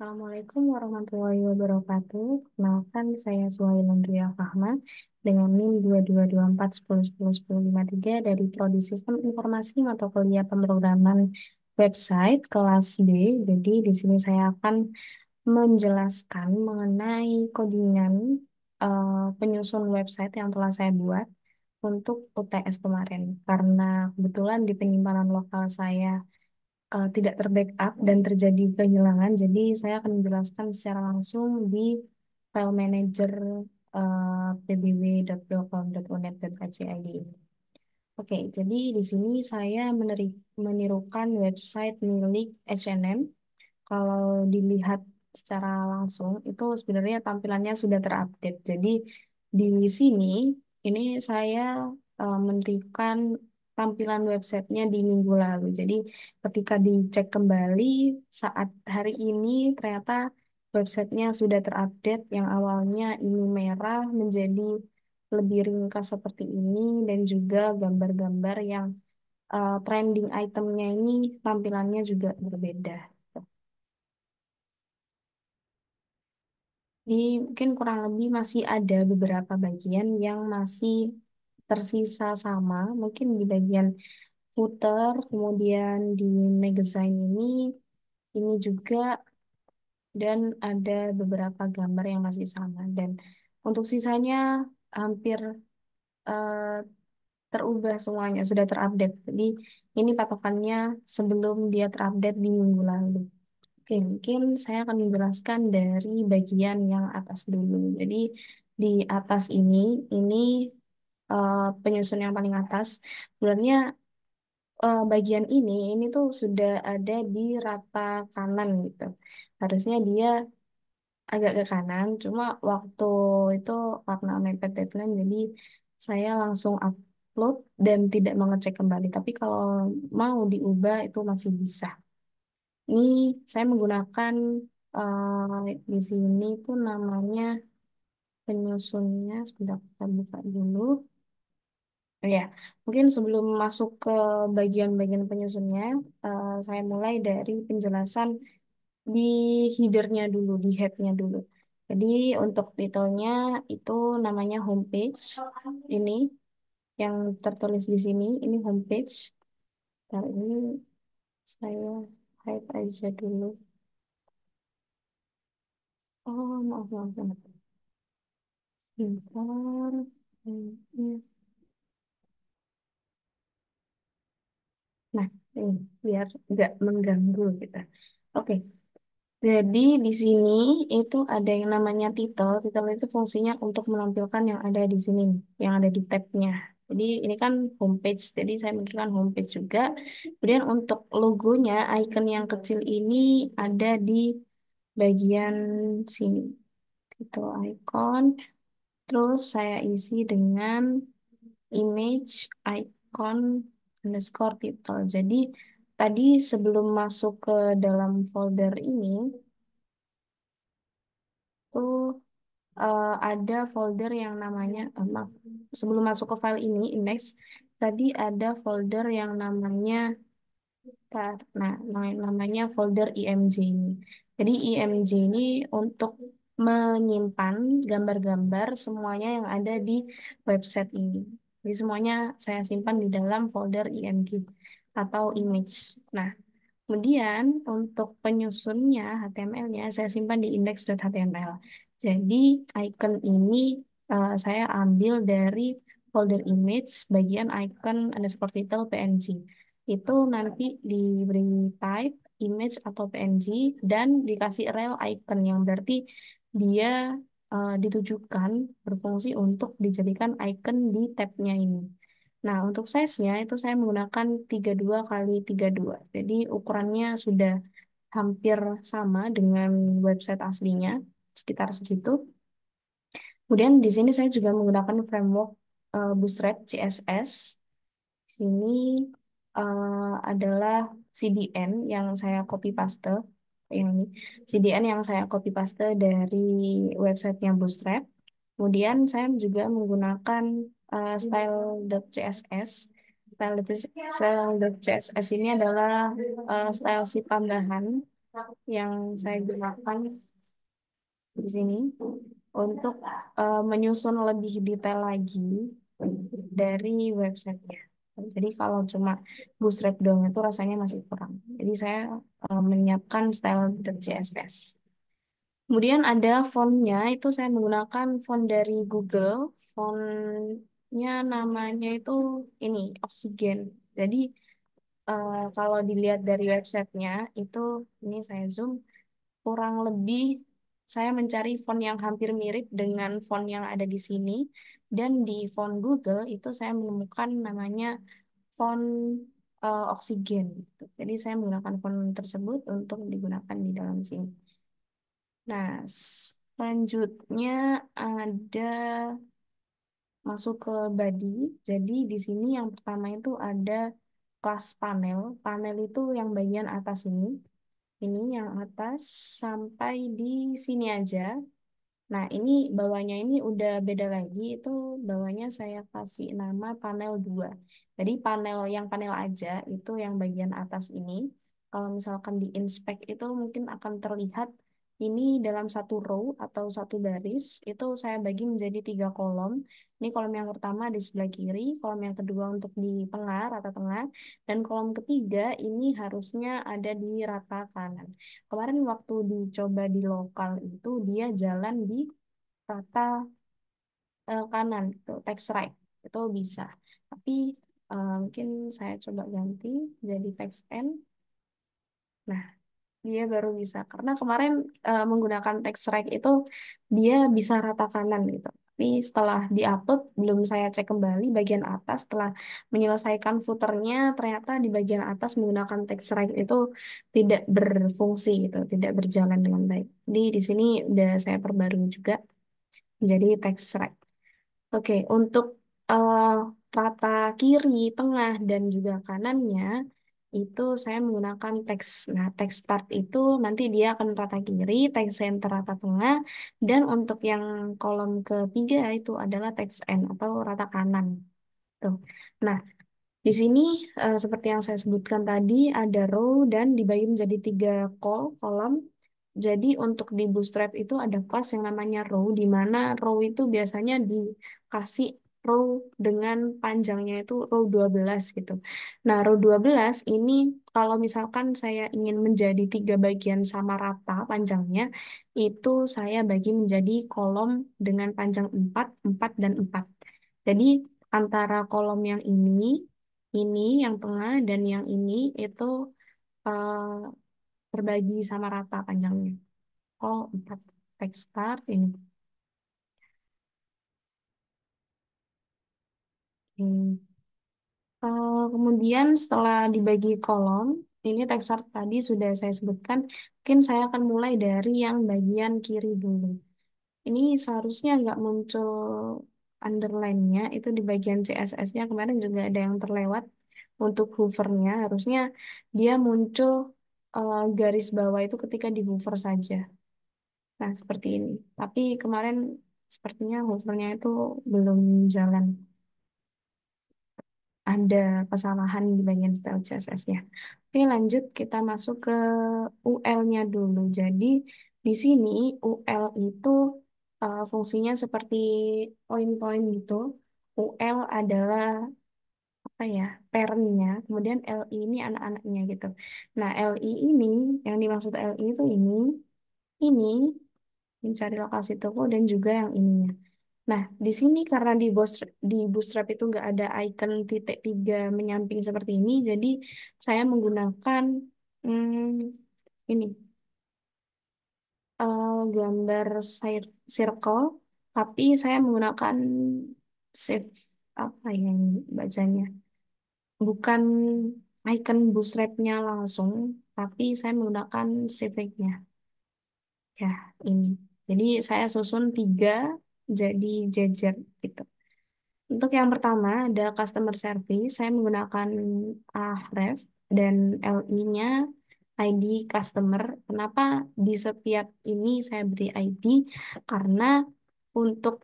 Assalamualaikum warahmatullahi wabarakatuh. Kenalkan, saya Suhail Andria Fahma dengan NIM 222410101053 dari Prodi Sistem Informasi Mata Kuliah Pemrograman Website kelas B. Jadi di sini saya akan menjelaskan mengenai codingan penyusun website yang telah saya buat untuk UTS kemarin. Karena kebetulan di penyimpanan lokal saya tidak terbackup dan terjadi kehilangan. Jadi saya akan menjelaskan secara langsung di file manager pbb.pilkom.uned.ac.id ini. Oke, jadi di sini saya menirukan website milik H&M. Kalau dilihat secara langsung, itu sebenarnya tampilannya sudah terupdate. Jadi di sini, ini saya memberikan tampilan websitenya di minggu lalu. Jadi ketika dicek kembali saat hari ini, ternyata websitenya sudah terupdate. Yang awalnya ini merah menjadi lebih ringkas seperti ini, dan juga gambar-gambar yang trending itemnya ini tampilannya juga berbeda. Jadi mungkin kurang lebih masih ada beberapa bagian yang masih tersisa sama. Mungkin di bagian footer, kemudian di magazine ini juga, dan ada beberapa gambar yang masih sama. Dan untuk sisanya hampir eh, terubah semuanya, sudah terupdate. Jadi ini patokannya sebelum dia terupdate di minggu lalu. Oke, mungkin saya akan menjelaskan dari bagian yang atas dulu. Jadi di atas ini penyusun yang paling atas. Sebenarnya bagian ini tuh sudah ada di rata kanan gitu. Harusnya dia agak ke kanan, cuma waktu itu karena mepet deadline, jadi saya langsung upload dan tidak mengecek kembali. Tapi kalau mau diubah itu masih bisa. Ini saya menggunakan di sini pun namanya penyusunnya. Sudah kita buka dulu. Oh ya, mungkin sebelum masuk ke bagian-bagian penyusunnya, saya mulai dari penjelasan di headernya dulu, di headnya dulu. Jadi untuk titelnya itu namanya homepage. Ini yang tertulis di sini, ini homepage. Dan ini saya hide aja dulu. Oh, maaf, maaf, maaf. Bentar. Hmm. Nah, ini biar nggak mengganggu kita. Oke, jadi di sini itu ada yang namanya title. Title itu fungsinya untuk menampilkan yang ada di sini, nih, yang ada di tabnya. Jadi ini kan homepage, jadi saya memberikan homepage juga. Kemudian untuk logonya, icon yang kecil ini ada di bagian sini. Title icon. Terus saya isi dengan image icon underscore title. Jadi tadi sebelum masuk ke dalam folder ini tuh ada folder yang namanya maaf, sebelum masuk ke file ini index tadi ada folder yang namanya namanya folder IMG ini. Jadi IMG ini untuk menyimpan gambar-gambar semuanya yang ada di website ini. Jadi semuanya saya simpan di dalam folder IMG atau image. Nah, kemudian untuk penyusunnya HTML-nya saya simpan di index.html. Jadi icon ini saya ambil dari folder image bagian icon underscore title PNG. Itu nanti diberi type image atau PNG dan dikasih rel icon yang berarti dia ditujukan berfungsi untuk dijadikan icon di tabnya ini. Nah, untuk size-nya itu saya menggunakan 32 kali 32. Jadi ukurannya sudah hampir sama dengan website aslinya, sekitar segitu. Kemudian di sini saya juga menggunakan framework Bootstrap CSS. Di sini adalah CDN yang saya copy paste. Yang ini CDN yang saya copy paste dari websitenya Bootstrap. Kemudian saya juga menggunakan style.css. Style.css ini adalah style sheet tambahan. yang saya gunakan di sini untuk menyusun lebih detail lagi dari websitenya. Jadi kalau cuma bootstrap doang itu rasanya masih kurang. Jadi saya menyiapkan style.css. Kemudian ada fontnya, itu saya menggunakan font dari Google. Fontnya namanya itu ini, Oxygen. Jadi kalau dilihat dari websitenya, itu ini saya zoom, kurang lebih saya mencari font yang hampir mirip dengan font yang ada di sini. Dan di font Google itu saya menemukan namanya font Oxygen, gitu. Jadi saya menggunakan font tersebut untuk digunakan di dalam sini. Nah, selanjutnya ada masuk ke body. Jadi di sini yang pertama itu ada kelas panel. Panel itu yang bagian atas ini. Ini yang atas sampai di sini aja. Nah, ini bawahnya ini udah beda lagi. Itu bawahnya saya kasih nama panel 2. Jadi yang panel aja itu yang bagian atas ini. Kalau misalkan di inspect itu mungkin akan terlihat ini dalam satu row atau satu baris. Itu saya bagi menjadi 3 kolom. Ini kolom yang pertama di sebelah kiri, kolom yang kedua untuk di tengah, rata tengah, dan kolom ketiga ini harusnya ada di rata kanan. Kemarin waktu dicoba di lokal itu dia jalan di rata kanan itu text right itu bisa. Tapi mungkin saya coba ganti jadi text end. Nah, dia baru bisa karena kemarin menggunakan text right itu dia bisa rata kanan gitu. Tapi setelah diupload belum saya cek kembali bagian atas setelah menyelesaikan footernya ternyata di bagian atas menggunakan text right itu tidak berfungsi gitu, tidak berjalan dengan baik. Jadi di sini udah saya perbarui juga menjadi text right. Oke, untuk eh, rata kiri, tengah, dan juga kanannya itu saya menggunakan teks. Nah, teks start itu nanti dia akan rata kiri, teks center rata tengah, dan untuk yang kolom ketiga itu adalah teks end atau rata kanan. Tuh. Nah, di sini seperti yang saya sebutkan tadi ada row dan dibagi menjadi 3 kolom. Jadi untuk di Bootstrap itu ada kelas yang namanya row, di mana row itu biasanya dikasih row dengan panjangnya itu row 12 gitu. Nah, row 12 ini kalau misalkan saya ingin menjadi 3 bagian sama rata panjangnya, itu saya bagi menjadi kolom dengan panjang 4, 4, dan 4. Jadi antara kolom yang ini yang tengah dan yang ini itu eh, terbagi sama rata panjangnya. Oh, 4 text start ini. Hmm. Kemudian setelah dibagi kolom, ini text start tadi sudah saya sebutkan. Mungkin saya akan mulai dari yang bagian kiri dulu. Ini seharusnya nggak muncul underline-nya, itu di bagian CSS-nya kemarin juga ada yang terlewat untuk hovernya. Harusnya dia muncul garis bawah itu ketika di hover saja. Nah, seperti ini. Tapi kemarin sepertinya hovernya itu belum jalan. Ada kesalahan di bagian style CSS-nya. Oke, lanjut kita masuk ke UL-nya dulu. Jadi di sini UL itu fungsinya seperti poin-poin gitu. UL adalah apa ya, parent-nya, kemudian LI ini anak-anaknya gitu. Nah, LI ini yang dimaksud LI itu ini mencari lokasi toko dan juga yang ininya. Nah, di sini karena di Bootstrap itu nggak ada icon titik 3 menyamping seperti ini, jadi saya menggunakan ini gambar circle, tapi saya menggunakan shift apa yang bacanya, bukan icon Bootstrap-nya langsung, tapi saya menggunakan shift-nya. Ya, ini. Jadi saya susun 3 jadi jejer gitu. Untuk yang pertama ada customer service, saya menggunakan Ahref dan LI-nya ID customer. Kenapa di setiap ini saya beri ID? Karena untuk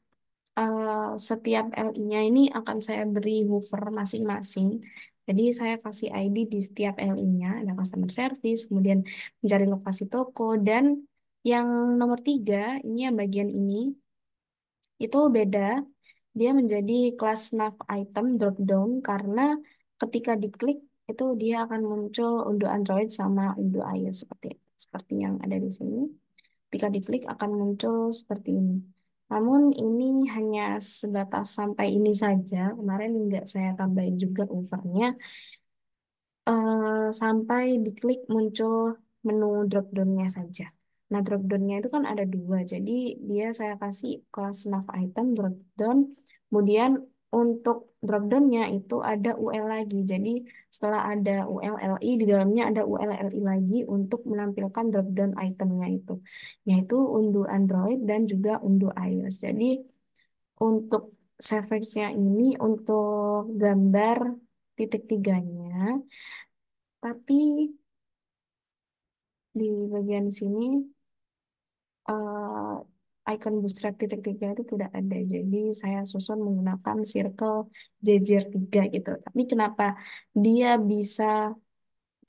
setiap LI-nya ini akan saya beri hover masing-masing. Jadi saya kasih ID di setiap LI-nya, ada customer service, kemudian mencari lokasi toko, dan yang nomor tiga, ini yang bagian ini, itu beda. Dia menjadi kelas nav item drop down karena ketika diklik itu dia akan muncul untuk Android sama untuk iOS seperti yang ada di sini. Ketika diklik akan muncul seperti ini. Namun ini hanya sebatas sampai ini saja. Kemarin nggak saya tambahin juga overnya sampai diklik muncul menu drop down-nya saja. Nah, drop down-nya itu kan ada dua. Jadi dia saya kasih kelas nav item drop down. Kemudian untuk drop down-nya itu ada UL lagi. Jadi setelah ada ULLI di dalamnya ada ULLI lagi untuk menampilkan drop down itemnya itu. Yaitu unduh Android dan juga unduh iOS. Jadi untuk savage-nya ini untuk gambar titik tiganya. Tapi di bagian sini icon bootstrap titik tiga itu tidak ada. Jadi saya susun menggunakan circle jejer tiga gitu. Tapi kenapa dia bisa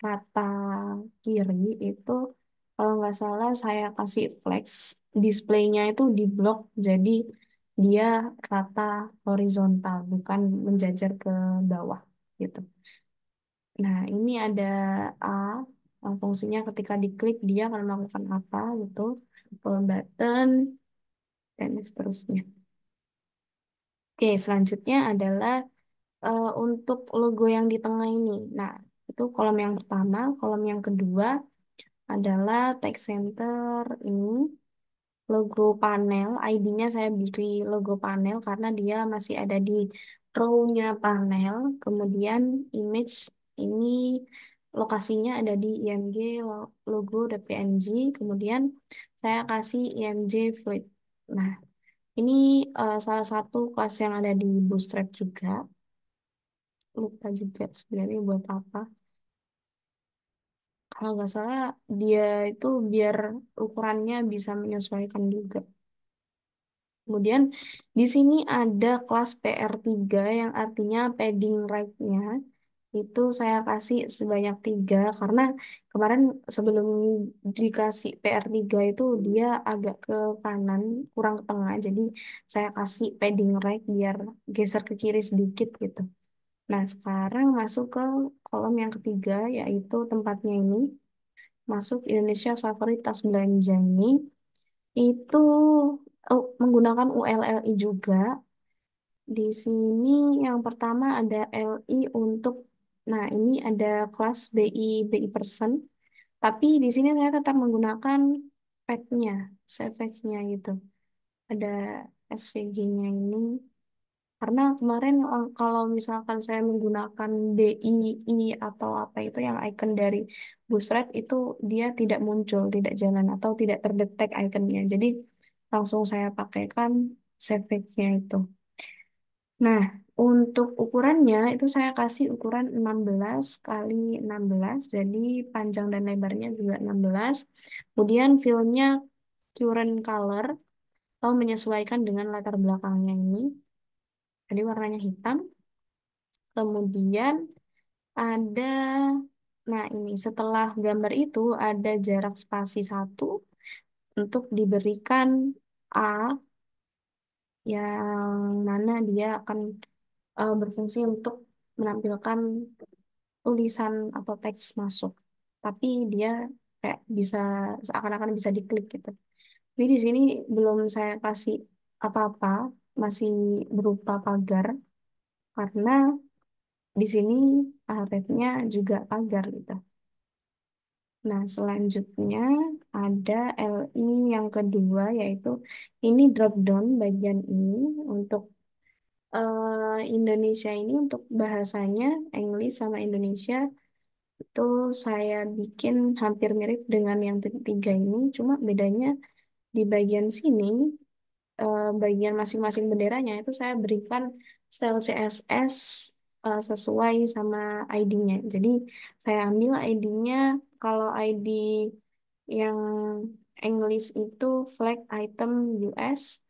rata kiri itu kalau nggak salah saya kasih flex displaynya itu di blok jadi dia rata horizontal bukan menjajar ke bawah gitu. Nah, ini ada A, yang fungsinya ketika diklik dia akan melakukan apa gitu, follow button, dan seterusnya. Oke, selanjutnya adalah untuk logo yang di tengah ini. Nah, itu kolom yang pertama, kolom yang kedua adalah text center ini, logo panel, ID-nya saya beri logo panel karena dia masih ada di row-nya panel. Kemudian image ini lokasinya ada di img logo.png. Kemudian saya kasih img fluid. Nah, ini salah satu kelas yang ada di Bootstrap juga. Lupa juga sebenarnya buat apa. Kalau nggak salah dia itu biar ukurannya bisa menyesuaikan juga. Kemudian di sini ada kelas PR3 yang artinya padding right-nya itu saya kasih sebanyak 3 karena kemarin sebelum dikasih PR3 itu dia agak ke kanan, kurang ke tengah. Jadi saya kasih padding right biar geser ke kiri sedikit gitu. Nah, sekarang masuk ke kolom yang ketiga yaitu tempatnya ini. Masuk Indonesia favorit tas belanja ini itu menggunakan ULLI juga. Di sini yang pertama ada LI untuk, nah ini ada kelas BI person, tapi di sini saya tetap menggunakan pet-nya, savage-nya gitu. Ada SVG-nya ini. Karena kemarin kalau misalkan saya menggunakan BII atau apa itu yang icon dari Bootstrap itu dia tidak muncul, tidak jalan atau tidak terdetek iconnya. Jadi langsung saya pakaikan savage-nya itu. Nah, untuk ukurannya itu saya kasih ukuran 16 kali 16, jadi panjang dan lebarnya juga 16. Kemudian fill-nya current color atau menyesuaikan dengan latar belakangnya ini. Jadi warnanya hitam. Kemudian ada, nah ini setelah gambar itu ada jarak spasi 1 untuk diberikan A yang mana dia akan berfungsi untuk menampilkan tulisan atau teks masuk. Tapi dia kayak bisa seakan-akan bisa diklik gitu. Tapi di sini belum saya kasih apa-apa, masih berupa pagar karena di sini nya juga pagar gitu. Nah, selanjutnya ada LI yang kedua yaitu ini drop down bagian ini untuk Indonesia ini untuk bahasanya English sama Indonesia itu saya bikin hampir mirip dengan yang tiga ini, cuma bedanya di bagian sini, bagian masing-masing benderanya itu saya berikan style CSS sesuai sama ID-nya. Jadi saya ambil ID-nya, kalau ID yang English itu flag item US,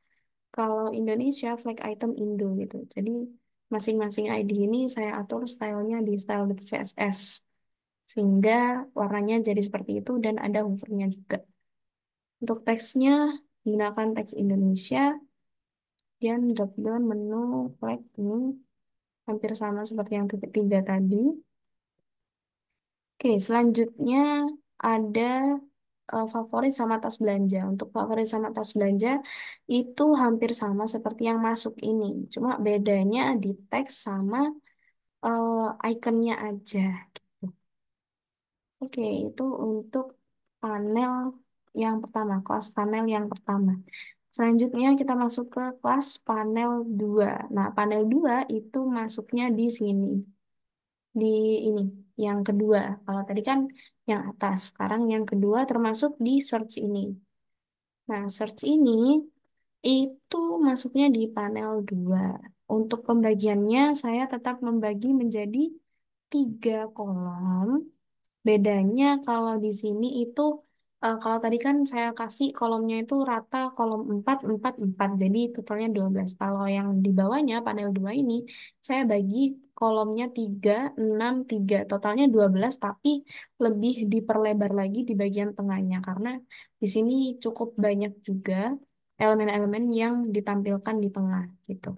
kalau Indonesia flag item Indo gitu. Jadi masing-masing ID ini saya atur stylenya di style.css sehingga warnanya jadi seperti itu dan ada hovernya juga. Untuk teksnya menggunakan teks Indonesia dan drop down menu flag ini hampir sama seperti yang titik tiga tadi. Oke, selanjutnya ada favorit sama tas belanja. Untuk favorit sama tas belanja itu hampir sama seperti yang masuk ini. Cuma bedanya di teks sama ikonnya aja. Gitu. Oke, itu untuk panel yang pertama, kelas panel yang pertama. Selanjutnya kita masuk ke kelas panel 2. Nah, panel 2 itu masuknya di sini. Di ini, yang kedua. Kalau tadi kan yang atas, sekarang yang kedua termasuk di search ini. Nah, search ini itu masuknya di panel 2. Untuk pembagiannya, saya tetap membagi menjadi 3 kolom. Bedanya kalau di sini itu, kalau tadi kan saya kasih kolomnya itu rata kolom 4 4 4 jadi totalnya 12. Kalau yang di bawahnya panel 2 ini, saya bagi kolomnya 3 6 3 totalnya 12 tapi lebih diperlebar lagi di bagian tengahnya, karena di sini cukup banyak juga elemen-elemen yang ditampilkan di tengah gitu.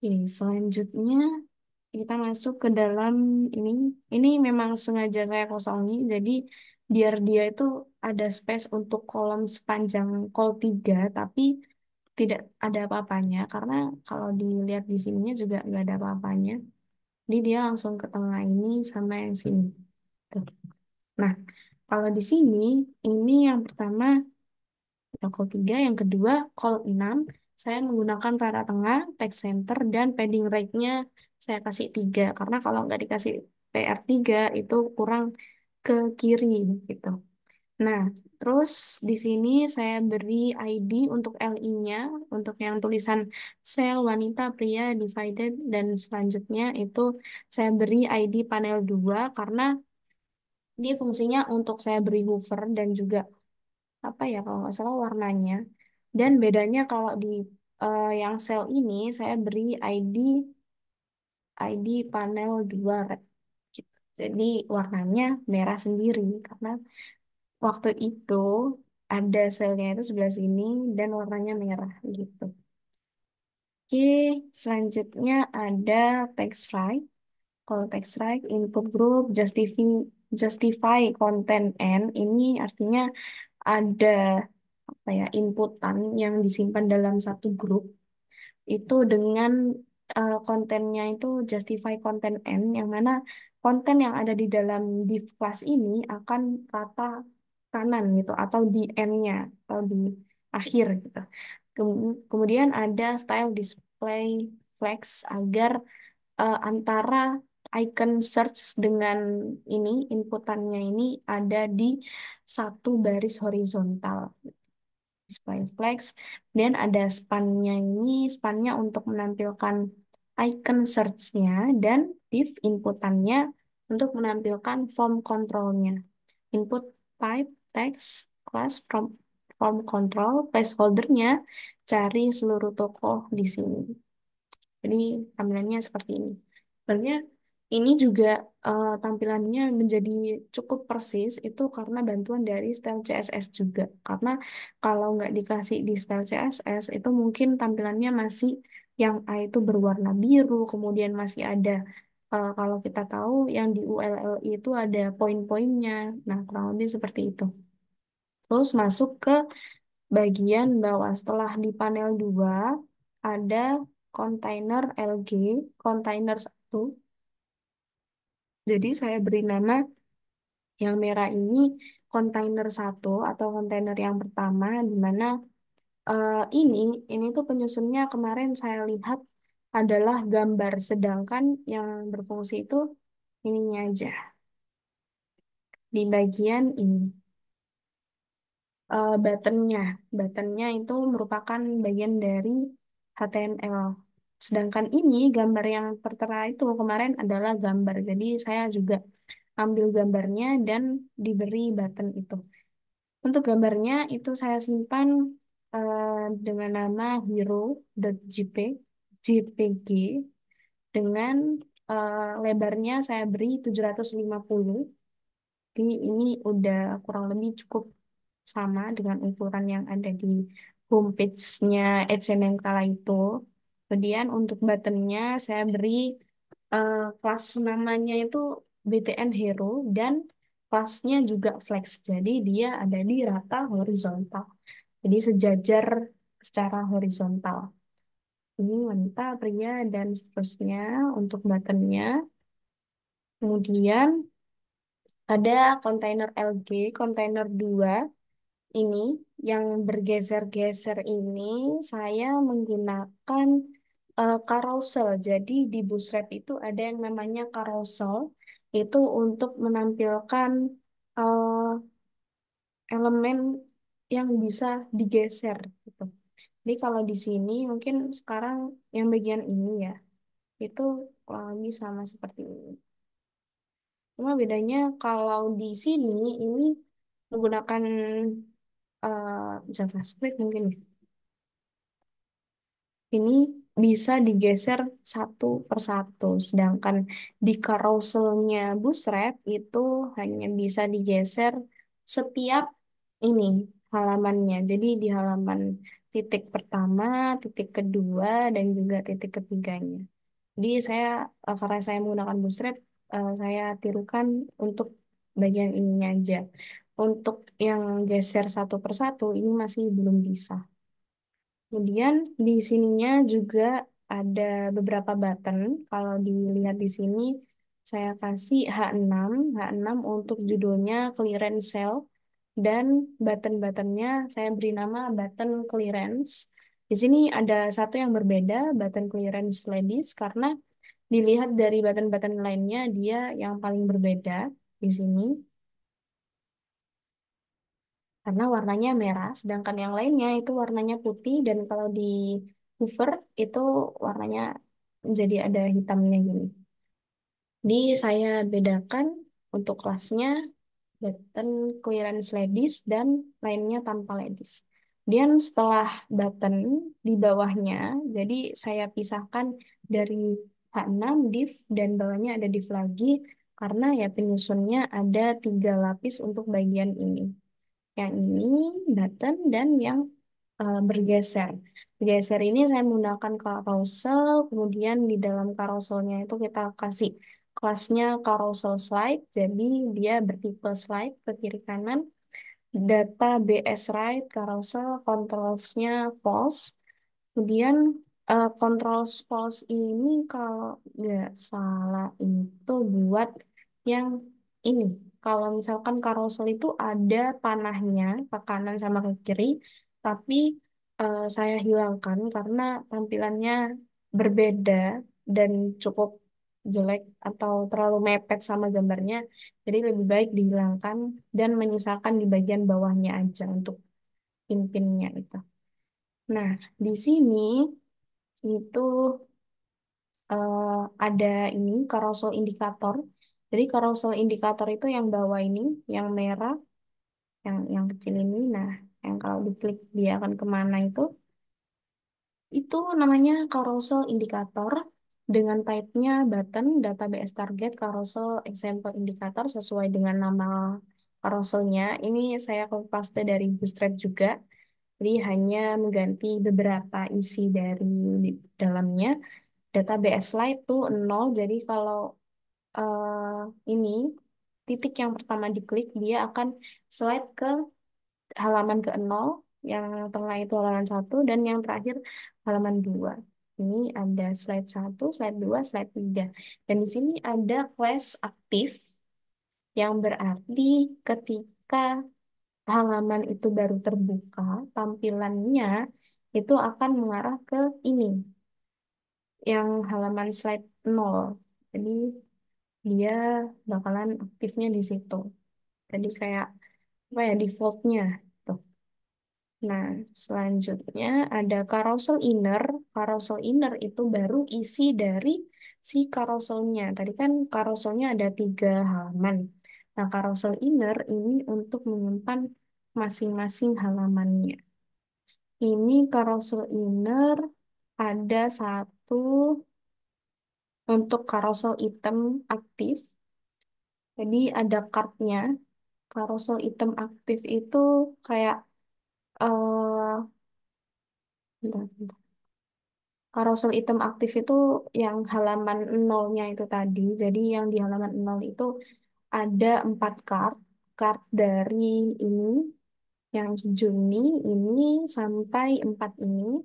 Oke, selanjutnya kita masuk ke dalam ini. Ini memang sengaja saya kosongi, jadi biar dia itu ada space untuk kolom sepanjang kol 3, tapi tidak ada apa-apanya, karena kalau dilihat di sininya juga nggak ada apa-apanya. Jadi dia langsung ke tengah ini sama yang sini. Tuh. Nah, kalau di sini, ini yang pertama call 3, yang kedua call 6. Saya menggunakan rata tengah, text center, dan padding right-nya saya kasih 3. Karena kalau nggak dikasih PR3 itu kurang ke kiri gitu. Nah, terus di sini saya beri ID untuk LI-nya, untuk yang tulisan sel wanita, pria, divided, dan selanjutnya itu saya beri ID panel 2 karena dia fungsinya untuk saya beri hover dan juga apa ya kalau nggak salah warnanya. Dan bedanya kalau di yang sel ini saya beri ID panel 2 red gitu. Jadi warnanya merah sendiri karena waktu itu ada selnya itu sebelah sini dan warnanya merah gitu. Oke, selanjutnya ada text right. Kalau text right, input group, justify content and ini artinya ada apa ya inputan yang disimpan dalam satu grup itu dengan kontennya itu justify content n, yang mana konten yang ada di dalam div class ini akan rata kanan gitu atau di n-nya atau di akhir gitu. Kemudian ada style display flex agar antara icon search dengan ini inputannya ini ada di satu baris horizontal display flex, dan ada spannya untuk menampilkan icon search-nya, dan div inputannya untuk menampilkan form control-nya. Input type text class from form control, placeholder-nya cari seluruh tokoh di sini. Jadi tampilannya seperti ini. Sebenarnya ini juga tampilannya menjadi cukup persis itu karena bantuan dari style CSS juga. Karena kalau nggak dikasih di style CSS itu mungkin tampilannya masih yang A itu berwarna biru, kemudian masih ada kalau kita tahu yang di ULLI itu ada poin-poinnya. Nah, kurang lebih seperti itu. Terus masuk ke bagian bawah. Setelah di panel 2 ada kontainer LG, kontainer 1. Jadi saya beri nama yang merah ini kontainer 1 atau kontainer yang pertama, di mana eh, ini ini tuh penyusunnya kemarin saya lihat adalah gambar, sedangkan yang berfungsi itu ininya aja di bagian ini. Buttonnya. Buttonnya itu merupakan bagian dari HTML. Sedangkan ini gambar yang tertera itu kemarin adalah gambar. Jadi saya juga ambil gambarnya dan diberi button itu. Untuk gambarnya itu saya simpan dengan nama hero.jpg. dengan lebarnya saya beri 750. Jadi ini udah kurang lebih cukup sama dengan ukuran yang ada di homepage-nya H&M kala itu. Kemudian untuk buttonnya saya beri kelas namanya itu BTN Hero dan kelasnya juga flex. Jadi dia ada di rata horizontal. Jadi sejajar secara horizontal. Ini wanita, pria, dan seterusnya untuk buttonnya. Kemudian ada kontainer LG, kontainer 2 ini yang bergeser-geser ini saya menggunakan carousel. Jadi di bus wrap itu ada yang namanya carousel, itu untuk menampilkan eh, elemen yang bisa digeser gitu. Jadi kalau di sini mungkin sekarang yang bagian ini ya, itu kurang lebih sama seperti ini. Cuma bedanya kalau di sini ini menggunakan JavaScript mungkin ya. Ini bisa digeser satu per satu, sedangkan di carouselnya Bootstrap itu hanya bisa digeser setiap ini halamannya. Jadi di halaman titik pertama, titik kedua, dan juga titik ketiganya. Jadi karena saya menggunakan Bootstrap, saya tirukan untuk bagian ininya aja. Untuk yang geser satu per satu ini masih belum bisa. Kemudian di sininya juga ada beberapa button. Kalau dilihat di sini, saya kasih H6 untuk judulnya clearance sale, dan button-buttonnya saya beri nama button clearance. Di sini ada satu yang berbeda, button clearance ladies, karena dilihat dari button-button lainnya, dia yang paling berbeda di sini. Karena warnanya merah, sedangkan yang lainnya itu warnanya putih, dan kalau di Hoover itu warnanya jadi ada hitamnya gini. Jadi saya bedakan untuk kelasnya button clearance ladies dan lainnya tanpa ladies. Kemudian setelah button di bawahnya, jadi saya pisahkan dari H6 div dan bawahnya ada div lagi karena ya penyusunnya ada 3 lapis untuk bagian ini. Yang ini button dan yang bergeser. Bergeser ini saya menggunakan carousel, kemudian di dalam carouselnya itu kita kasih kelasnya carousel slide, jadi dia bertipe slide ke kiri kanan. Data BS right, carousel, controlsnya false. Kemudian controls false ini kalau nggak salah itu buat yang ini. Kalau misalkan carousel itu ada panahnya ke kanan sama ke kiri, tapi saya hilangkan karena tampilannya berbeda dan cukup jelek atau terlalu mepet sama gambarnya. Jadi lebih baik dihilangkan dan menyisakan di bagian bawahnya aja untuk pin-pinnya itu. Nah, di sini itu eh, ada ini carousel indikator. Jadi carousel indikator itu yang bawah ini, yang merah, yang kecil ini. Nah, yang kalau diklik dia akan kemana itu namanya carousel indikator dengan type-nya button database target carousel example indikator sesuai dengan nama carouselnya. Ini saya copy paste dari Bootstrap juga. Jadi hanya mengganti beberapa isi dari di dalamnya. Data BSLine itu 0, jadi kalau ini titik yang pertama diklik, dia akan slide ke halaman ke 0, yang tengah itu halaman 1, dan yang terakhir halaman 2. Ini ada slide 1, slide 2, slide 3. Dan di sini ada class aktif, yang berarti ketika halaman itu baru terbuka, tampilannya itu akan mengarah ke ini, yang halaman slide 0. Jadi dia bakalan aktifnya di situ. Jadi kayak apa ya defaultnya tuh. Nah, selanjutnya ada carousel inner. Carousel inner itu baru isi dari si carouselnya. Tadi kan carouselnya ada 3 halaman. Nah, carousel inner ini untuk menyimpan masing-masing halamannya. Ini carousel inner ada 1, untuk carousel item aktif. Jadi ada kartnya. Carousel item aktif itu kayak bentar, bentar. Carousel item aktif itu yang halaman nolnya itu tadi. Jadi yang di halaman nol itu ada 4 kart. Kart dari ini, yang hijau ini sampai 4 ini.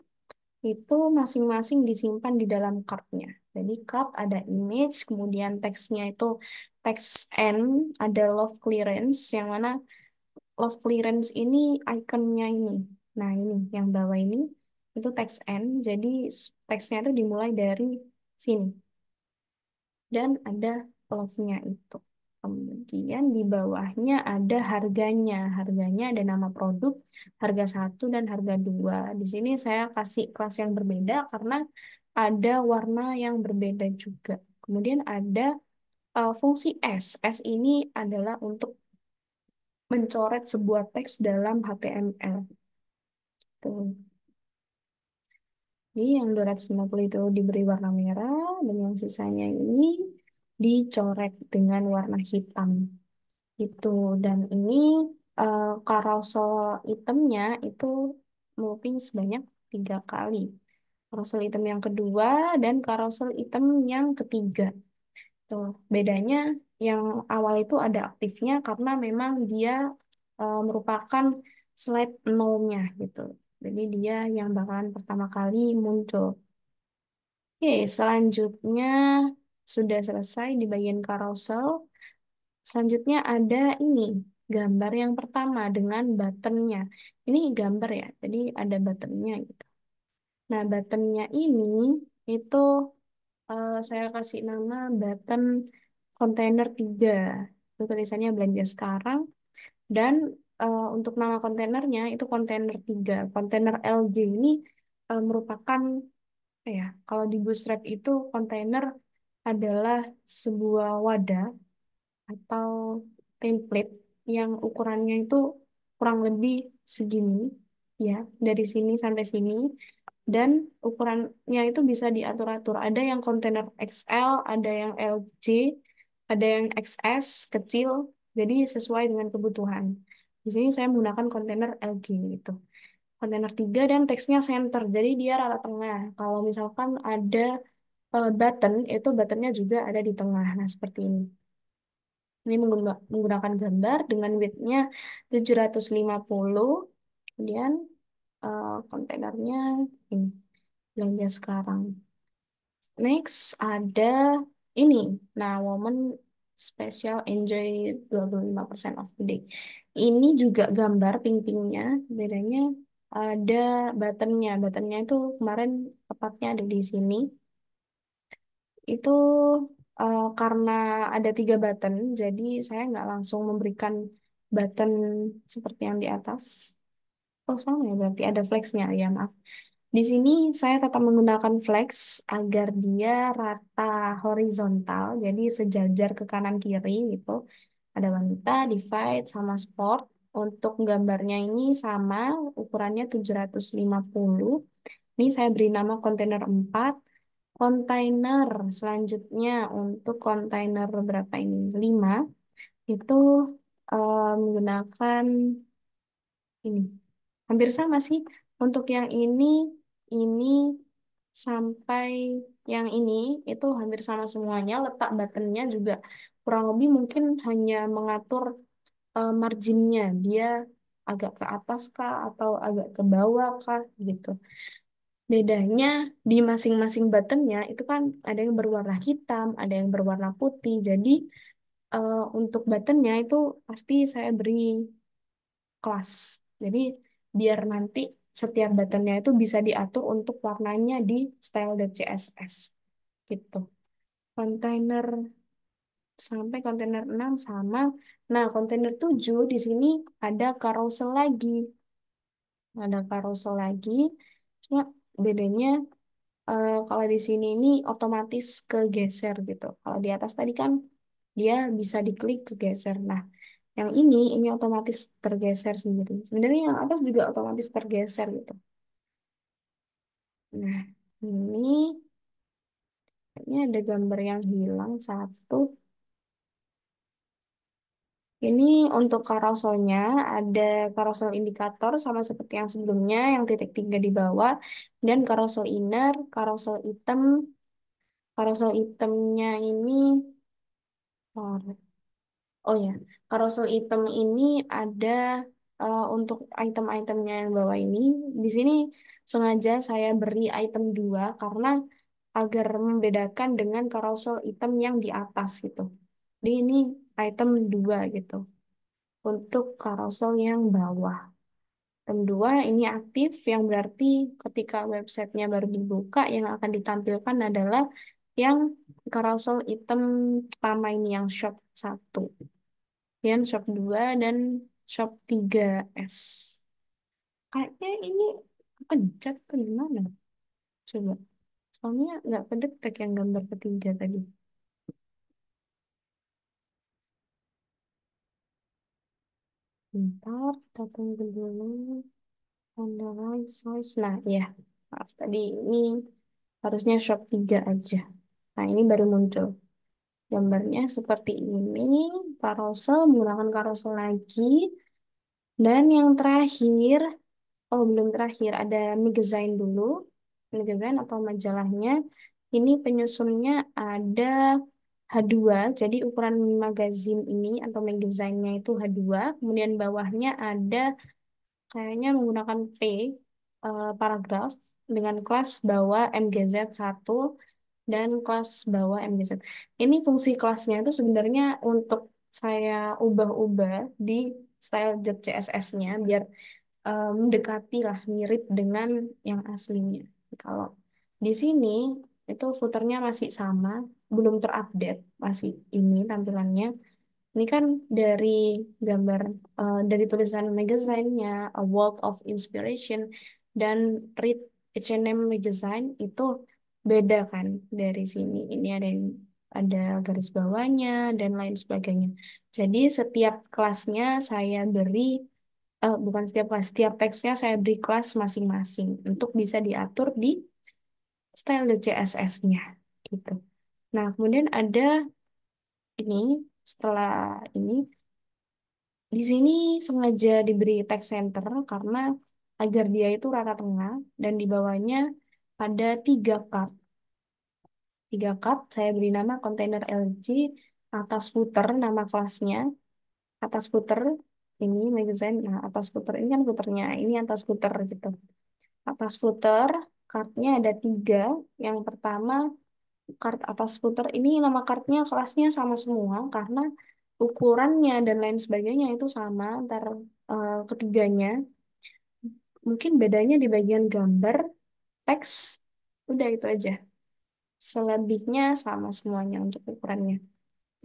Itu masing-masing disimpan di dalam kartnya. Jadi kart ada image, kemudian teksnya itu teks N, ada love clearance, yang mana love clearance ini ikonnya ini. Nah ini, yang bawah ini, itu teks N, jadi teksnya itu dimulai dari sini. Dan ada love-nya itu. Kemudian di bawahnya ada harganya. Harganya ada nama produk, harga satu dan harga dua. Di sini saya kasih kelas yang berbeda karena ada warna yang berbeda juga. Kemudian ada fungsi S. S ini adalah untuk mencoret sebuah teks dalam HTML. Tuh. Jadi yang 250 itu diberi warna merah dan yang sisanya ini dicoret dengan warna hitam. Itu dan ini carousel itemnya itu moving sebanyak 3 kali. Carousel item yang kedua dan carousel item yang ketiga. Tuh, bedanya yang awal itu ada aktifnya karena memang dia merupakan slide nolnya gitu. Jadi dia yang bakalan pertama kali muncul. Oke, selanjutnya sudah selesai di bagian carousel. Selanjutnya ada ini, gambar yang pertama dengan buttonnya. Ini gambar ya, jadi ada buttonnya gitu. Nah, buttonnya ini itu saya kasih nama button kontainer 3. Itu tulisannya belanja sekarang. Dan untuk nama kontainernya itu kontainer 3. Kontainer LG ini merupakan apa ya, kalau di Bootstrap itu kontainer adalah sebuah wadah atau template yang ukurannya itu kurang lebih segini ya, dari sini sampai sini, dan ukurannya itu bisa diatur-atur. Ada yang kontainer XL, ada yang LG, ada yang XS kecil, jadi sesuai dengan kebutuhan. Di sini saya menggunakan kontainer LG gitu. Kontainer 3 dan teksnya center, jadi dia rata tengah. Kalau misalkan ada button, itu buttonnya juga ada di tengah. Nah, seperti ini. Ini menggunakan gambar dengan width-nya 750. Kemudian kontainernya ini, belanja sekarang. Next ada ini. Nah, Woman Special Enjoy 25% off the day. Ini juga gambar pink-pinknya. Bedanya ada buttonnya. Buttonnya itu kemarin tepatnya ada di sini. Itu karena ada 3 button, jadi saya nggak langsung memberikan button seperti yang di atas. Oh, sama ya, berarti ada flexnya, ya maaf. Di sini saya tetap menggunakan flex agar dia rata horizontal, jadi sejajar ke kanan kiri gitu. Ada wanita, divide, sama sport. Untuk gambarnya ini sama, ukurannya 750. Ini saya beri nama kontainer 4. Kontainer selanjutnya untuk kontainer berapa ini? 5. Itu menggunakan ini. Hampir sama sih. Untuk yang ini sampai yang ini itu hampir sama semuanya. Letak buttonnya juga kurang lebih mungkin hanya mengatur marginnya. Dia agak ke atas kah atau agak ke bawah kah gitu. Bedanya di masing-masing buttonnya itu kan ada yang berwarna hitam, ada yang berwarna putih. Jadi untuk buttonnya itu pasti saya beri kelas. Jadi biar nanti setiap buttonnya itu bisa diatur untuk warnanya di style.css gitu. Kontainer sampai kontainer 6 sama. Nah, kontainer 7 di sini ada carousel lagi. Ada carousel lagi. Cuma bedanya kalau di sini ini otomatis kegeser gitu. Kalau di atas tadi kan dia bisa diklik kegeser. Nah, yang ini otomatis tergeser sendiri. Sebenarnya yang atas juga otomatis tergeser gitu. Nah, ini Ini ada gambar yang hilang satu. Ini untuk carouselnya ada carousel indikator sama seperti yang sebelumnya, yang titik tiga di bawah, dan carousel inner, carousel item. Carousel itemnya ini, oh, oh ya, carousel item ini ada untuk item-itemnya yang bawah ini. Di sini sengaja saya beri item 2 karena agar membedakan dengan carousel item yang di atas gitu. Jadi ini item 2 gitu. Untuk carousel yang bawah. Item 2 ini aktif yang berarti ketika websitenya baru dibuka yang akan ditampilkan adalah yang carousel item pertama ini yang shop 1. Kemudian shop 2 dan shop 3S. Kayaknya ini pencet tuh gimana? Coba. Soalnya nggak kedetek yang gambar ketiga tadi. Bentar, kita tunggu dulu. Analyze size. Nah, ya. Maaf, tadi ini harusnya shop 3 aja. Nah, ini baru muncul. Gambarnya seperti ini. Carousel, menggunakan carousel lagi. Dan yang terakhir, oh, belum terakhir. Ada magazine dulu. Magazine atau majalahnya. Ini penyusunnya ada H2. Jadi ukuran magazine ini atau magazine-nya itu H2. Kemudian bawahnya ada kayaknya menggunakan P paragraf dengan kelas bawah MGZ 1 dan kelas bawah MGZ. Ini fungsi kelasnya itu sebenarnya untuk saya ubah-ubah di style CSS-nya biar mendekati lah mirip dengan yang aslinya. Kalau di sini itu footernya masih sama, belum terupdate, masih ini tampilannya. Ini kan dari gambar, dari tulisan magazine-nya, A World of Inspiration, dan Read H&M Magazine itu beda kan dari sini. Ini ada garis bawahnya dan lain sebagainya. Jadi setiap kelasnya saya beri bukan setiap kelas, setiap teksnya saya beri kelas masing-masing untuk bisa diatur di style CSS-nya gitu. Nah, kemudian ada ini setelah ini di sini sengaja diberi text center karena agar dia itu rata tengah dan di bawahnya ada 3 card. 3 card saya beri nama kontainer LG, atas footer nama kelasnya, atas footer ini magazine, nah atas footer ini kan footernya, ini atas footer gitu. Atas footer, kartnya ada 3. Yang pertama, kart atas footer ini nama kartnya kelasnya sama semua karena ukurannya dan lain sebagainya itu sama antar ketiganya. Mungkin bedanya di bagian gambar, teks, udah itu aja. Selebihnya sama semuanya untuk ukurannya.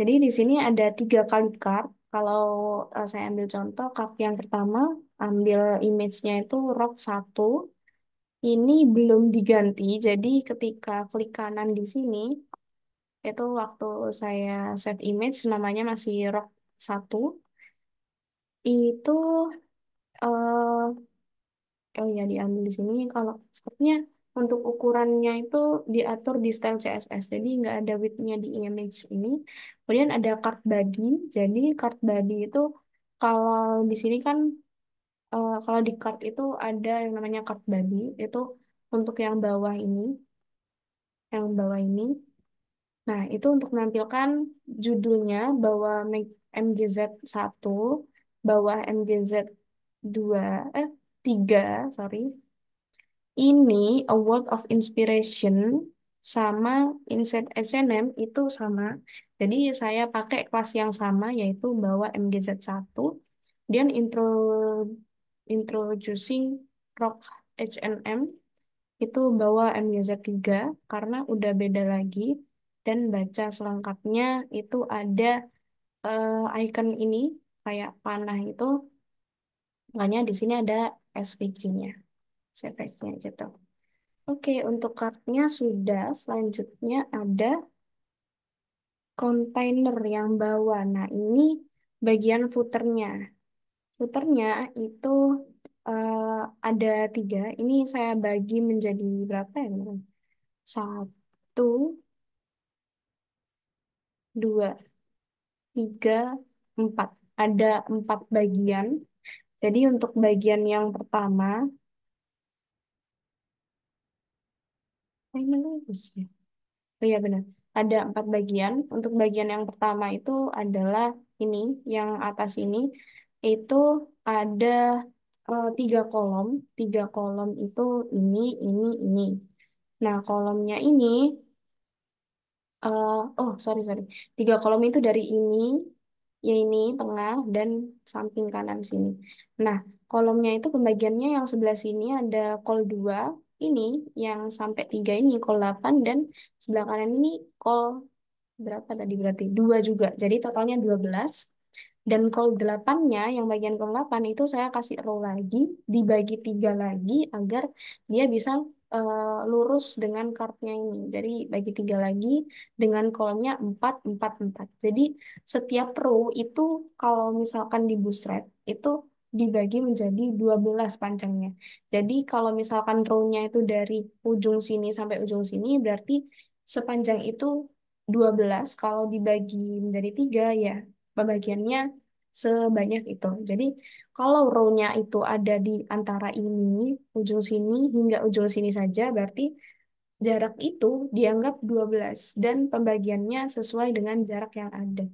Jadi di sini ada 3 kali kart. Kalau saya ambil contoh, kart yang pertama, ambil image-nya itu rok 1. Ini belum diganti, jadi ketika klik kanan di sini, itu waktu saya save image namanya masih rok 1. Itu eh oh ya diambil di sini. Kalau sepertinya untuk ukurannya itu diatur di style CSS, jadi nggak ada width-nya di image ini. Kemudian ada card body. Jadi card body itu kalau di sini kan kalau di card itu ada yang namanya card body itu untuk yang bawah ini. Nah, itu untuk menampilkan judulnya bahwa MGZ 1, bawah MGZ 2, 3, sorry. Ini A World of Inspiration sama Inside H&M itu sama. Jadi saya pakai kelas yang sama yaitu bawa MGZ 1. Dan introducing Rock H&M itu bawa MGZ 3 karena udah beda lagi dan baca selengkapnya itu ada icon ini kayak panah itu, makanya di sini ada SVG-nya, SVG-nya gitu. Oke, untuk kartnya sudah. Selanjutnya ada kontainer yang bawah. Nah, ini bagian footernya. Footernya itu eh, ada 3. Ini saya bagi menjadi berapa ya, teman? Satu, dua, tiga, empat. Ada empat bagian. Jadi untuk bagian yang pertama, ini lurus ya. Oh iya benar. Ada empat bagian. Untuk bagian yang pertama itu adalah ini, yang atas ini, itu ada tiga kolom. Tiga kolom itu ini. Nah, kolomnya ini, sorry, sorry. Tiga kolom itu dari ini, ya ini, tengah, dan samping kanan sini. Nah, kolomnya itu pembagiannya yang sebelah sini ada kol 2 ini, yang sampai 3 ini, kol 8 dan sebelah kanan ini kol berapa tadi berarti? Dua juga. Jadi totalnya 12. Dan call 8-nya, yang bagian call 8 itu saya kasih row lagi, dibagi tiga lagi agar dia bisa lurus dengan kartnya ini. Jadi bagi tiga lagi dengan call-nya 4 4 4. Jadi setiap row itu kalau misalkan di bootstrap itu dibagi menjadi 12 panjangnya. Jadi kalau misalkan row-nya itu dari ujung sini sampai ujung sini berarti sepanjang itu 12. Kalau dibagi menjadi tiga ya pembagiannya sebanyak itu. Jadi kalau row-nya itu ada di antara ini, ujung sini hingga ujung sini saja, berarti jarak itu dianggap 12 dan pembagiannya sesuai dengan jarak yang ada.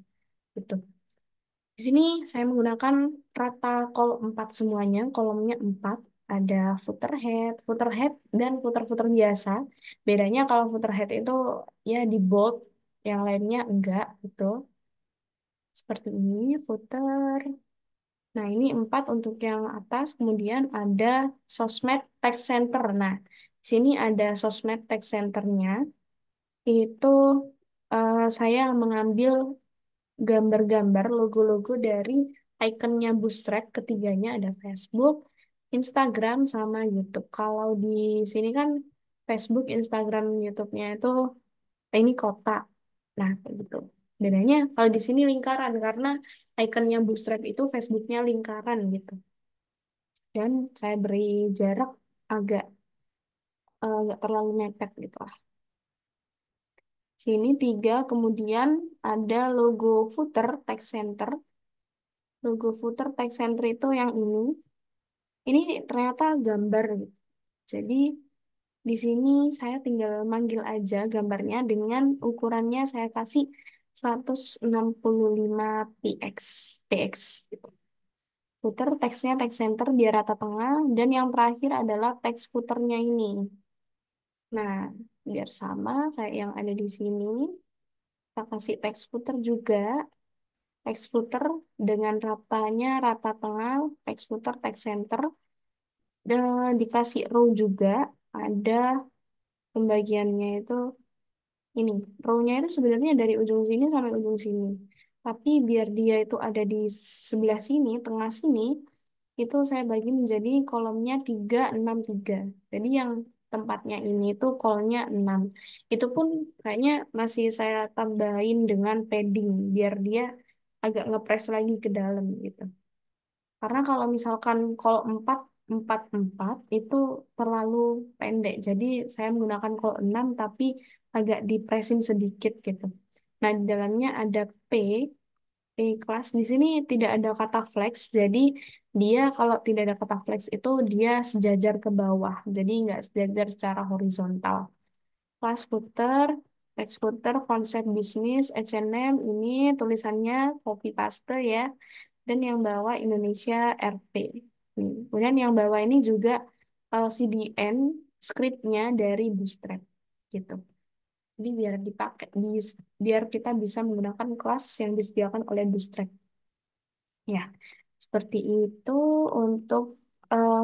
Gitu. Di sini saya menggunakan rata kol 4 semuanya, kolomnya 4. Ada footer head, dan footer-footer biasa. Bedanya kalau footer head itu ya di bold, yang lainnya enggak, gitu. Seperti ini, footer. Nah, ini 4 untuk yang atas. Kemudian ada sosmed text center. Nah, di sini ada sosmed text centernya. Itu saya mengambil gambar-gambar logo-logo dari ikonnya Bootstrap. Ketiganya ada Facebook, Instagram, sama YouTube. Kalau di sini kan Facebook, Instagram, YouTube-nya itu ini kotak. Nah, kayak gitu. Bedanya kalau di sini lingkaran karena ikonnya Bootstrap itu Facebooknya lingkaran gitu. Dan saya beri jarak agak nggak terlalu mepet gitu lah. Sini tiga, kemudian ada logo footer text center. Logo footer text center itu yang ini. Ini ternyata gambar gitu. Jadi di sini saya tinggal manggil aja gambarnya dengan ukurannya saya kasih 165 px px gitu. Footer teksnya text center biar rata tengah dan yang terakhir adalah teks footernya ini. Nah, biar sama kayak yang ada di sini, kita kasih teks footer juga, teks footer dengan ratanya rata tengah, teks footer, teks center, dan dikasih row juga, ada pembagiannya itu ini. Row-nya itu sebenarnya dari ujung sini sampai ujung sini. Tapi biar dia itu ada di sebelah sini, tengah sini, itu saya bagi menjadi kolomnya 3 6 3. Jadi yang tempatnya ini tuh kolomnya 6. Itu pun kayaknya masih saya tambahin dengan padding biar dia agak ngepres lagi ke dalam gitu. Karena kalau misalkan kalau 4 4 4 itu terlalu pendek. Jadi saya menggunakan kalau 6 tapi agak dipresin sedikit gitu. Nah, di dalamnya ada P, kelas di sini tidak ada kata flex, jadi dia kalau tidak ada kata flex itu dia sejajar ke bawah, jadi nggak sejajar secara horizontal. Kelas footer, text footer, konsep bisnis, H&M ini tulisannya copy paste ya, dan yang bawah Indonesia RP. Kemudian yang bawah ini juga CDN scriptnya dari Bootstrap gitu. Jadi biar kita bisa menggunakan kelas yang disediakan oleh Bootstrap. Ya, seperti itu untuk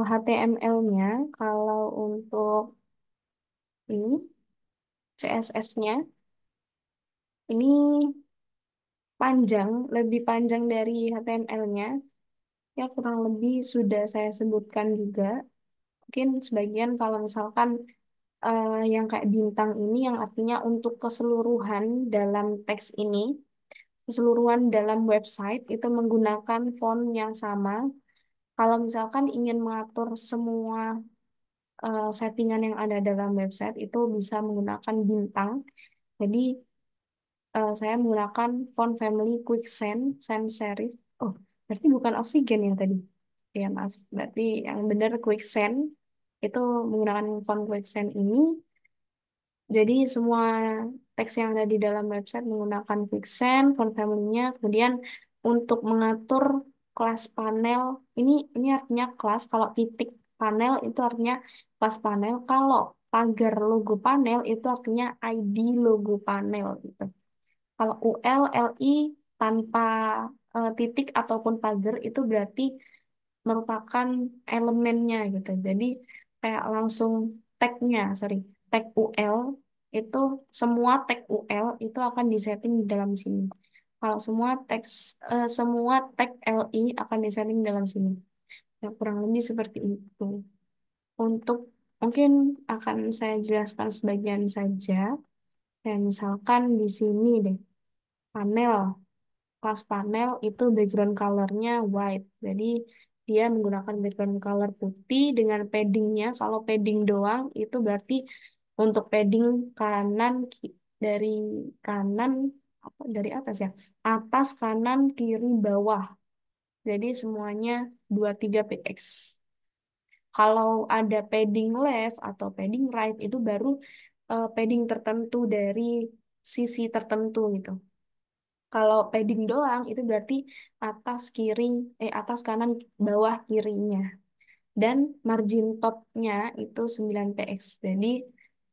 HTML-nya. Kalau untuk ini CSS-nya, ini panjang, lebih panjang dari HTML-nya. Ya, kurang lebih sudah saya sebutkan juga. Mungkin sebagian kalau misalkan yang kayak bintang ini, yang artinya untuk keseluruhan dalam teks ini, keseluruhan dalam website itu menggunakan font yang sama. Kalau misalkan ingin mengatur semua settingan yang ada dalam website itu bisa menggunakan bintang. Jadi saya menggunakan font family Quicksand, sans serif. Oh, berarti bukan Oxygen yang tadi. Ya, maaf. Berarti yang benar Quicksand itu menggunakan font Quicksand ini. Jadi semua teks yang ada di dalam website menggunakan Quicksand, font family-nya. Kemudian untuk mengatur kelas panel, ini artinya kelas. Kalau titik panel itu artinya kelas panel. Kalau pagar logo panel itu artinya ID logo panel gitu. Kalau UL, LI tanpa titik ataupun pagar itu berarti merupakan elemennya gitu. Jadi kayak langsung tagnya, sorry, tag UL itu semua tag UL itu akan disetting di dalam sini. Kalau semua tag LI akan disetting di dalam sini. Ya, kurang lebih seperti itu. Untuk mungkin akan saya jelaskan sebagian saja. Ya, misalkan di sini deh, panel. Kelas panel itu background colornya white. Jadi dia menggunakan background color putih dengan paddingnya. Kalau padding doang itu berarti untuk padding dari kanan dari atas ya. Atas, kanan, kiri, bawah. Jadi semuanya 23 px. Kalau ada padding left atau padding right itu baru padding tertentu dari sisi tertentu gitu. Kalau padding doang itu berarti atas kanan bawah kirinya. Dan margin topnya itu 9 px. Jadi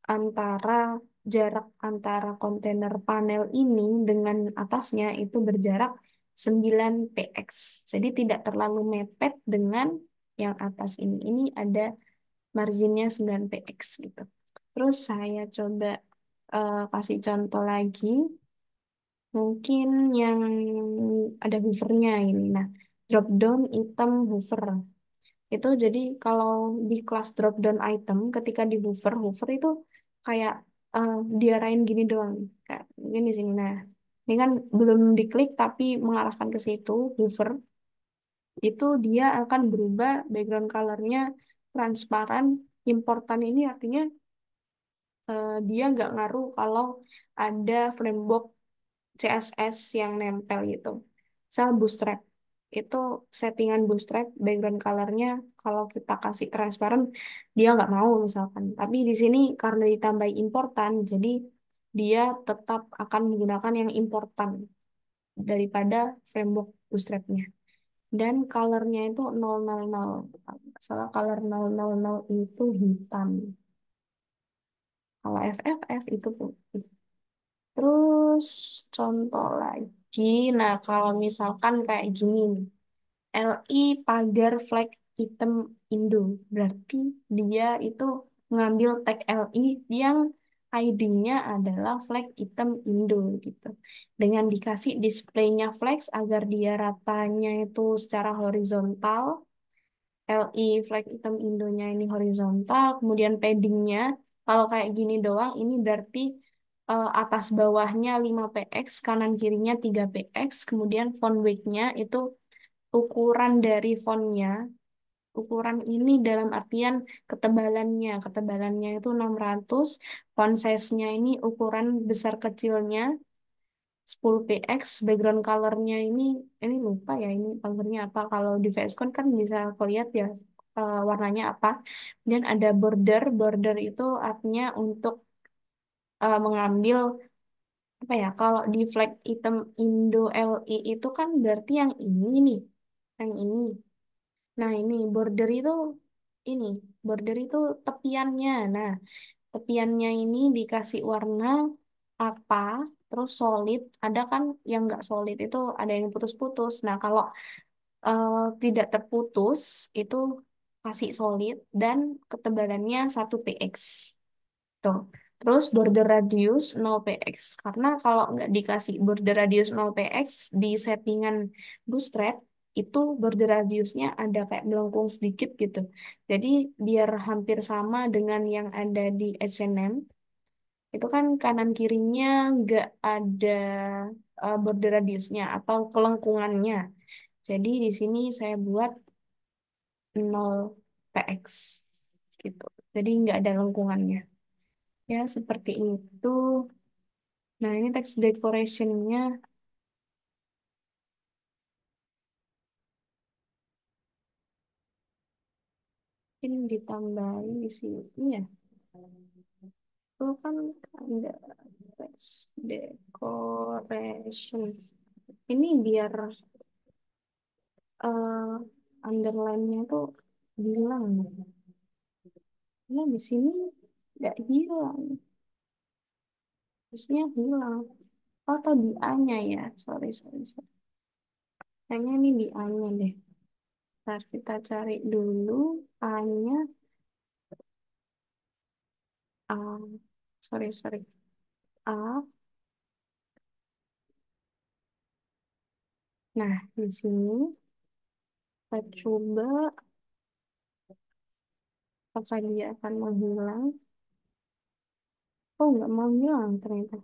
antara jarak antara kontainer panel ini dengan atasnya itu berjarak 9 px. Jadi tidak terlalu mepet dengan yang atas ini. Ini ada marginnya 9 px gitu. Terus saya coba kasih contoh lagi. Mungkin yang ada hoovernya ini. Nah, drop down item hoover. Itu jadi kalau di kelas drop down item, ketika di hoover, hoover itu kayak diarahin gini doang. Kayak gini di sini. Nah, ini kan belum diklik tapi mengarahkan ke situ, hoover. Itu dia akan berubah background colornya transparan. Importan ini artinya dia nggak ngaruh kalau ada framework CSS yang nempel gitu. Misal Bootstrap. Itu settingan Bootstrap, background colornya kalau kita kasih transparan, dia nggak mau misalkan. Tapi di sini karena ditambah importan, jadi dia tetap akan menggunakan yang importan daripada framework Bootstrapnya. Dan colornya itu 000. Salah color 000 itu hitam. Kalau FFF itu putih. Terus contoh lagi, nah kalau misalkan kayak gini nih, LI pagar flag item Indo, berarti dia itu ngambil tag LI yang ID-nya adalah flag item Indo gitu. Dengan dikasih displaynya flags agar dia ratanya itu secara horizontal, LI flag item Indonya ini horizontal, kemudian paddingnya kalau kayak gini doang ini berarti atas bawahnya 5 px, kanan kirinya 3 px, kemudian font weight-nya itu ukuran dari fontnya, ukuran ini dalam artian ketebalannya itu 600, font size-nya ini ukuran besar kecilnya 10 px, background color-nya ini lupa ya ini color-nya apa. Kalau di VS Code kan bisa lihat ya warnanya apa. Dan ada border itu artinya untuk mengambil apa ya, kalau di flag item Indo LI itu kan berarti yang ini nih, yang ini. Nah, ini border itu tepiannya. Nah, tepiannya ini dikasih warna apa, terus solid, ada kan yang nggak solid itu ada yang putus-putus. Nah, kalau eh, tidak terputus itu kasih solid dan ketebalannya 1 px. Tuh. Terus border radius 0 px. Karena kalau nggak dikasih border radius 0 px di settingan Bootstrap, itu border radiusnya ada kayak melengkung sedikit gitu. Jadi biar hampir sama dengan yang ada di H&M, itu kan kanan kirinya nggak ada border radiusnya atau kelengkungannya. Jadi di sini saya buat 0 px gitu. Jadi nggak ada lengkungannya. Ya, seperti itu. Nah, ini text decorationnya mungkin ditambahin di sini ya. Itu kan ada text decoration. Ini biar underline-nya tuh hilang. Karena di sini nggak hilang. Terusnya hilang. Oh, atau di A-nya ya. Sorry, sorry, sorry. Kayaknya ini di A-nya deh. Ntar kita cari dulu A-nya. A. Sorry, sorry. A. Nah, di sini kita coba apakah dia akan menghilang. Oh, nggak mau hilang ternyata.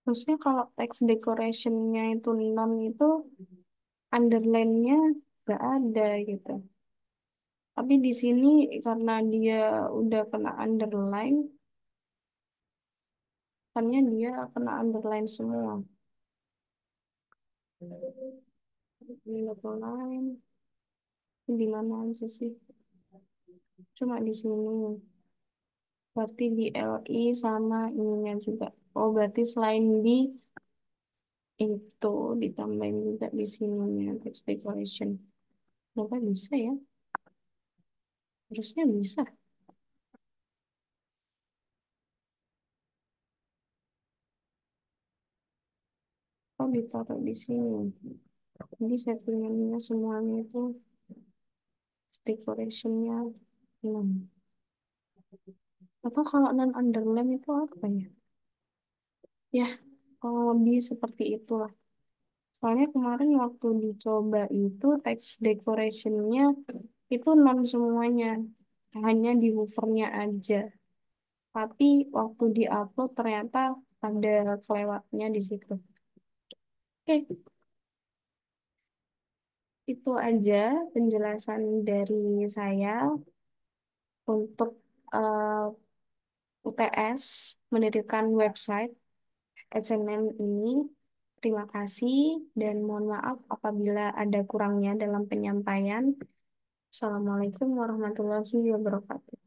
Terusnya kalau text decoration-nya itu none itu underline-nya nggak ada gitu. Tapi di sini karena dia udah kena underline, makanya dia kena underline semua. Underline, di mana aja sih? Cuma di sini. Berarti di LI sama ininya juga. Oh, berarti selain di itu ditambahin juga di sininya text decoration. Kenapa bisa ya? Harusnya bisa. Oh, ditaruh di sini. Jadi settingannya semuanya itu decorationnya hilang. Atau kalau non underline itu apa ya? Ya, kalau lebih seperti itulah. Soalnya kemarin waktu dicoba itu text decorationnya itu non semuanya, hanya di hovernya aja. Tapi waktu diupload ternyata ada kelewatnya di situ. Oke, itu aja penjelasan dari saya untuk UTS mendirikan website H&M ini. Terima kasih dan mohon maaf apabila ada kurangnya dalam penyampaian. Assalamualaikum warahmatullahi wabarakatuh.